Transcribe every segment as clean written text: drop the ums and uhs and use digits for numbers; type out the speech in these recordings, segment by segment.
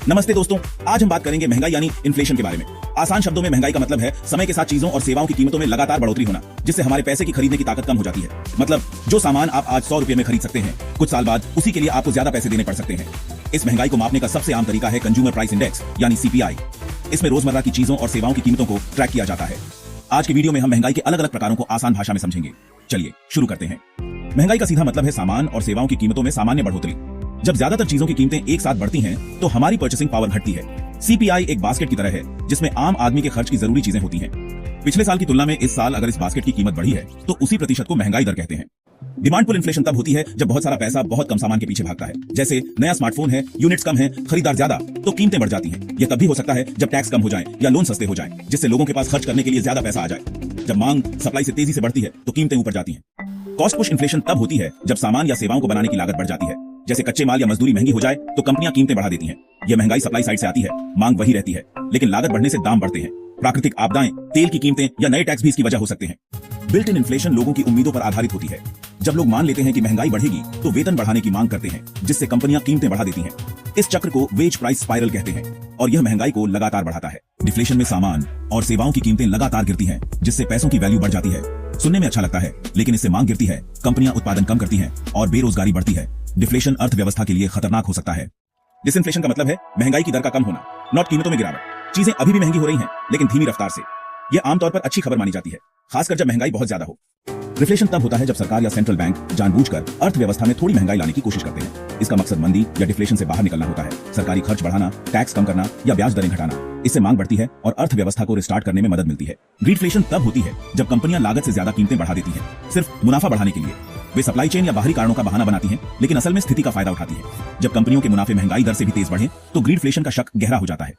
नमस्ते दोस्तों, आज हम बात करेंगे महंगाई यानी इन्फ्लेशन के बारे में। आसान शब्दों में महंगाई का मतलब है समय के साथ चीजों और सेवाओं की कीमतों में लगातार बढ़ोतरी होना, जिससे हमारे पैसे की खरीदने की ताकत कम हो जाती है। मतलब जो सामान आप आज 100 रुपए में खरीद सकते हैं, कुछ साल बाद उसी के लिए आपको ज्यादा पैसे देने पड़ सकते हैं। इस महंगाई को मापने का सबसे आम तरीका है कंज्यूमर प्राइस इंडेक्स यानी CPI। इसमें रोजमर्रा की चीजों और सेवाओं की कीमतों को ट्रैक किया जाता है। आज की वीडियो में हम महंगाई के अलग अलग प्रकारों को आसान भाषा में समझेंगे। चलिए शुरू करते हैं। महंगाई का सीधा मतलब है सामान और सेवाओं की कीमतों में सामान्य बढ़ोतरी। जब ज्यादातर चीजों की कीमतें एक साथ बढ़ती हैं, तो हमारी परचेसिंग पावर घटती है। CPI एक बास्केट की तरह है, जिसमें आम आदमी के खर्च की जरूरी चीजें होती हैं। पिछले साल की तुलना में इस साल अगर इस बास्केट की कीमत बढ़ी है, तो उसी प्रतिशत को महंगाई दर कहते हैं। डिमांड पुल इन्फ्लेशन तब होती है जब बहुत सारा पैसा बहुत कम सामान के पीछे भागता है। जैसे नया स्मार्टफोन है, यूनिट्स कम है, खरीदार ज्यादा, तो कीमतें बढ़ जाती हैं। यह तब भी हो सकता है जब टैक्स कम हो जाए या लोन सस्ते हो जाए, जिससे लोगों के पास खर्च करने के लिए ज्यादा पैसा आ जाए। जब मांग सप्लाई से तेजी से बढ़ती है, तो कीमतें ऊपर जाती हैं। कॉस्ट पुश इन्फ्लेशन तब होती है जब सामान या सेवाओं को बनाने की लागत बढ़ जाती है। जैसे कच्चे माल या मजदूरी महंगी हो जाए, तो कंपनियां कीमतें बढ़ा देती हैं। यह महंगाई सप्लाई साइड से आती है, मांग वही रहती है, लेकिन लागत बढ़ने से दाम बढ़ते हैं। प्राकृतिक आपदाएं, तेल की कीमतें या नए टैक्स भी इसकी वजह हो सकते हैं। बिल्ट इन इन्फ्लेशन लोगों की उम्मीदों पर आधारित होती है। जब लोग मान लेते हैं कि महंगाई बढ़ेगी, तो वेतन बढ़ाने की मांग करते हैं, जिससे कंपनियां कीमतें बढ़ा देती हैं। इस चक्र को वेज प्राइस स्पाइरल कहते हैं, और यह महंगाई को लगातार बढ़ाता है। डिफ्लेशन में सामान और सेवाओं की कीमतें लगातार गिरती हैं, जिससे पैसों की वैल्यू बढ़ जाती है। सुनने में अच्छा लगता है, लेकिन इससे मांग गिरती है, कंपनियां उत्पादन कम करती हैं और बेरोजगारी बढ़ती है। डिफ्लेशन अर्थव्यवस्था के लिए खतरनाक हो सकता है। डिसइन्फ्लेशन का मतलब है महंगाई की दर का कम होना, नॉट कीमतों में गिरावट। चीजें अभी भी महंगी हो रही हैं, लेकिन धीमी रफ्तार से। यह आमतौर पर अच्छी खबर मानी जाती है, खासकर जब महंगाई बहुत ज्यादा हो। रिफ्लेशन तब होता है जब सरकार या सेंट्रल बैंक जानबूझकर अर्थव्यवस्था में थोड़ी महंगाई लाने की कोशिश करते हैं। इसका मकसद मंदी या डिफ्लेशन से बाहर निकलना होता है। सरकारी खर्च बढ़ाना, टैक्स कम करना या ब्याज दरें घटाना। इससे मांग बढ़ती है और अर्थव्यवस्था को रिस्टार्ट करने में मदद मिलती है। ग्रीडफ्लेशन तब होती है जब कंपनियां लागत से ज्यादा कीमतें बढ़ा देती हैं, सिर्फ मुनाफा बढ़ाने के लिए। वे सप्लाई चेन या बाहरी कारणों का बहाना बनाती हैं, लेकिन असल में स्थिति का फायदा उठाती है। जब कंपनियों के मुनाफे महंगाई दर से भी तेज बढ़े, तो ग्रीडफ्लेशन का शक गहरा हो जाता है।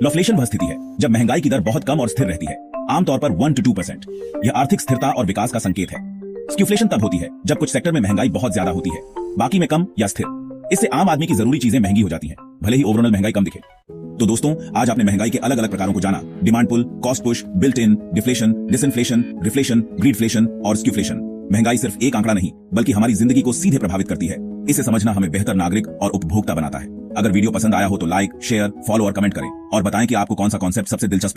लॉफ्लेशन वह स्थिति है जब महंगाई की दर बहुत कम और स्थिर रहती है, आमतौर पर 1 to 2%। यह आर्थिक स्थिरता और विकास का संकेत है। स्क्यूफ्लेशन तब होती है जब कुछ सेक्टर में महंगाई बहुत ज्यादा होती है, बाकी में कम या स्थिर। इससे आम आदमी की जरूरी चीजें महंगी हो जाती हैं, भले ही ओवरऑल महंगाई कम दिखे। तो दोस्तों, आज आपने महंगाई के अलग अलग प्रकारों को जाना। Demand pull, cost push, built in, deflation, disinflation, reflation, greedflation और स्क्यूफ्लेशन। महंगाई सिर्फ एक आंकड़ा नहीं, बल्कि हमारी जिंदगी को सीधे प्रभावित करती है। इसे समझना हमें बेहतर नागरिक और उपभोक्ता बनाता है। अगर वीडियो पसंद आया हो तो लाइक, शेयर, फॉलो और कमेंट करें, और बताएं कि आपको कौन सा कॉन्सेप्ट सबसे दिलचस्प लगा।